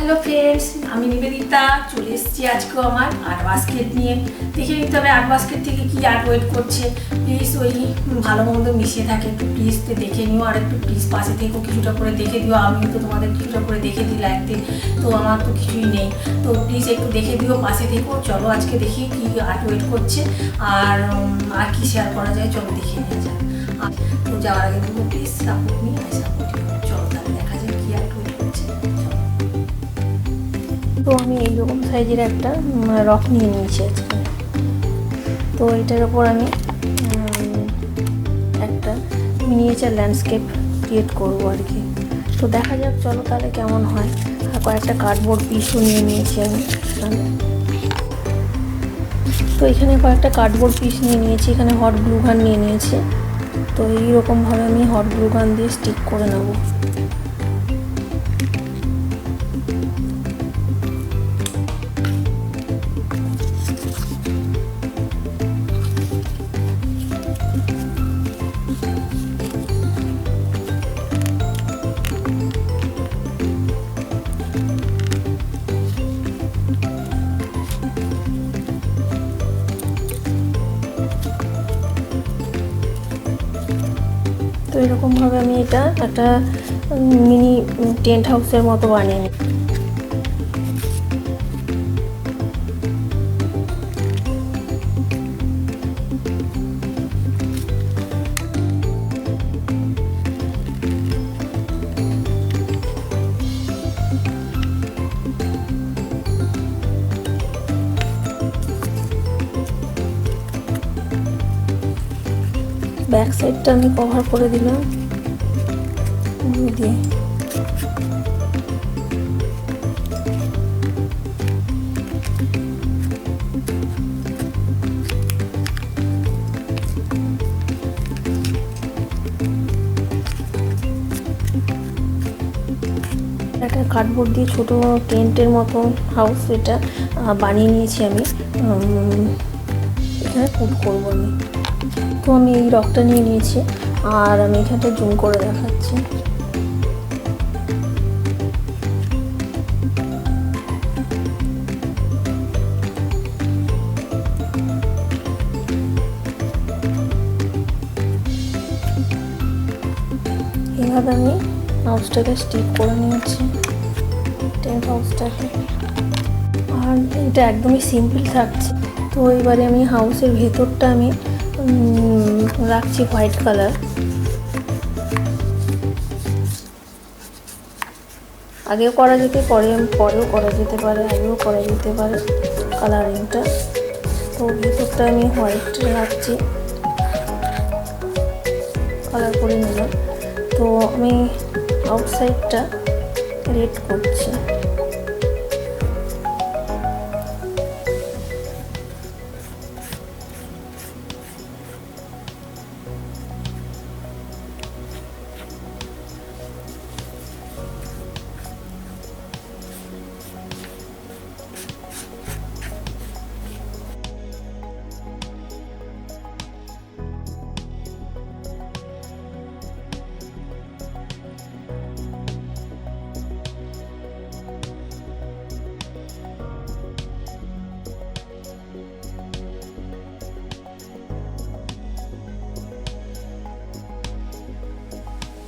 Hello friends, আমি নিবেদিতা চলে এসেছি আজকেও আমার আর্ট বাস্কেট নিয়ে। দেখে নিতে হবে আর্ট বাস্কেট থেকে কি আর্ট ওয়েট করছে। প্লিজ ওই ভালো মন্দ মিশিয়ে থাকে, একটু প্লিজ দেখে নিও, আর একটু প্লিজ পাশে থেকেও কিছুটা করে দেখে দিও। আমিও তো তোমাদের কিছুটা করে দেখে দিই লাইফে, তো আমার তো কিছুই নেই, তো প্লিজ একটু দেখে দিও, পাশে থেকেও। চলো আজকে দেখি কি আর্ট ওয়েট করছে আর কি শেয়ার করা যায়, চলো দেখে নিয়ে যাক। তো যাওয়ার আগে বলবো প্লিজ সাপোর্ট নিয়ে সাপোর্ট। চলো তাহলে দেখা যায় কি আর্ট ওয়েট করছে। তো আমি এইরকম সাইজের একটা রক নিয়ে নিয়েছি আজকে। তো এটার ওপর আমি একটা মিনিয়েচার ল্যান্ডস্কেপ ক্রিয়েট করবো আর কি। তো দেখা যাক, চলো তাহলে কেমন হয়। আর কয়েকটা কার্ডবোর্ড পিসও নিয়ে নিয়েছি আমি এখানে। তো এখানে কয়েকটা কার্ডবোর্ড পিস নিয়ে নিয়েছি, এখানে হট গ্লু গান নিয়ে নিয়েছি। তো এইরকমভাবে আমি হট গ্লু গান দিয়ে স্টিক করে নেবো। তো এরকমভাবে আমি এটা একটা মিনি টেন্ট হাউসের মতো বানিয়ে নিই। ব্যাক সাইডটা আমি কভার করে দিলাম গ্লু দিয়ে। একটা কার্ডবোর্ড দিয়ে ছোট টেন্টের মতো হাউস এটা বানিয়ে নিয়েছি আমি। এখানে পুট করবো আমি। তো আমি এই রকটা নিয়ে নিয়েছি আর আমি এখানটা জুম করে দেখাচ্ছি। এভাবে আমি হাউসটাকে স্টিক করে নিয়েছি, টেন্ট হাউসটাকে। আর এটা একদমই সিম্পল থাকছে। তো এবারে আমি হাউসের ভেতরটা আমি রাখছি হোয়াইট কালার। আগেও করা যেতে পারে, পরেও করা যেতে পারে, আগেও করা যেতে পারে কালারিংটা। তো ভেতরটা আমি হোয়াইট রাখছি, কালার করে নিলাম। তো আমি আউটসাইডটা রেড করছি।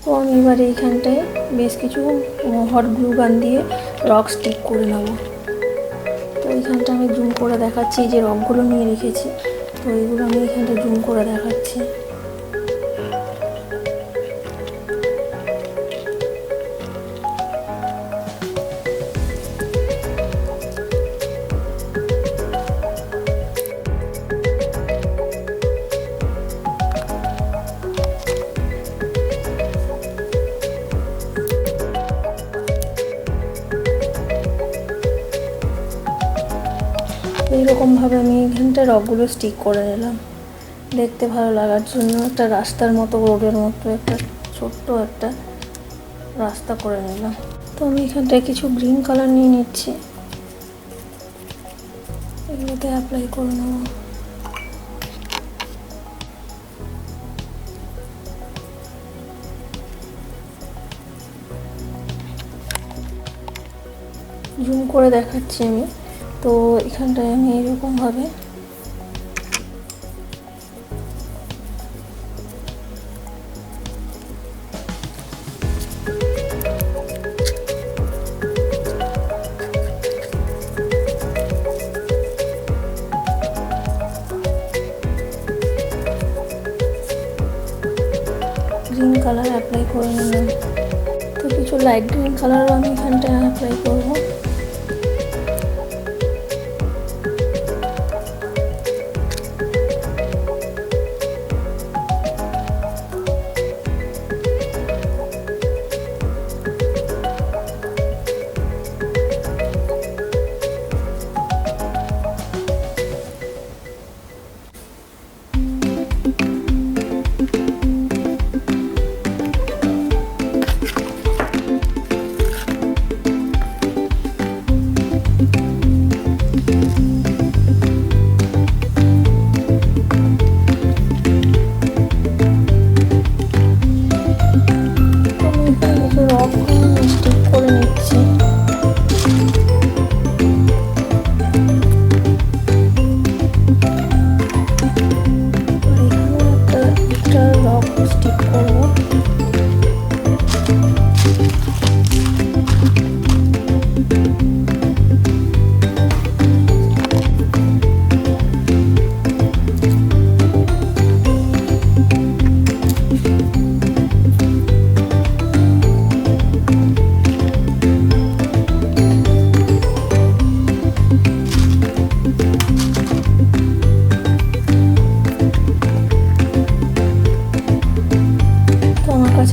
তো আমি এবারে এইখানটায় বেশ কিছু হট গ্লু গান দিয়ে রক স্টিক করে নেব। তো এইখানটা আমি জুম করে দেখাচ্ছি, যে রকগুলো নিয়ে রেখেছি। তো এইগুলো আমি এইখানটা জুম করে দেখাচ্ছি। এইরকমভাবে আমি এখানটা রকগুলো স্টিক করে নিলাম, দেখতে ভালো লাগার জন্য। একটা রাস্তার মতো, রোডের মতো একটা ছোট্ট একটা রাস্তা করে নিলাম। তো আমি এখানটায় কিছু গ্রিন কালার নিয়ে নিচ্ছি, এগুলোতে অ্যাপ্লাই করে নেব। জুম করে দেখাচ্ছি আমি। তো এখানটায় আমি এরকমভাবে গ্রিন কালার অ্যাপ্লাই করে নিলাম। তো কিছু লাইট গ্রিন কালারও আমি এখানটায় অ্যাপ্লাই করবো।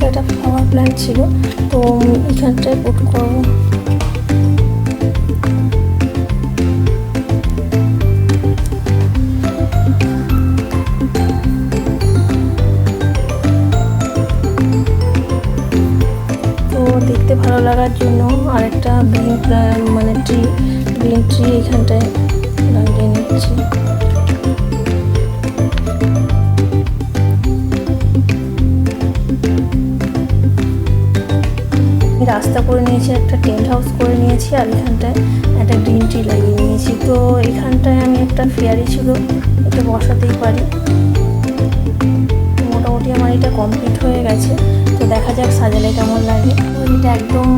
একটা ফ্লাওয়ার প্ল্যান্ট ছিল, তো এখানটায় পুট করবো। তো দেখতে ভালো লাগার জন্য আরেকটা গ্রিন ট্রি এখানটায় লাগিয়ে নিচ্ছি। রাস্তা করে নিয়েছি, একটা টেন্ট হাউস করে নিয়েছি, আর এখানটায় একটা গ্রিন ট্রি লাগিয়ে নিয়েছি। তো এখানটায় আমি একটা ফেয়ারি ছিল, এটা বসাতেই পারি। মোটামুটি আমার এটা কমপ্লিট হয়ে গেছে। তো দেখা যাক সাজালে কেমন লাগে। তো এটা একদম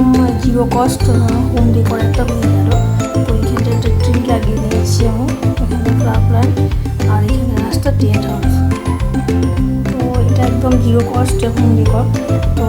জিরো কস্ট হোম ডেকোর একটা হয়ে গেল। তো এখানটা একটা ট্রি লাগিয়ে নিয়েছি আমি, এখানে ফ্লাওয়ার প্ল্যান্ট, আর এখানে রাস্তা টেন্ট হাউস। তো এটা একদম জিরো কস্ট হোম ডেকোর। তো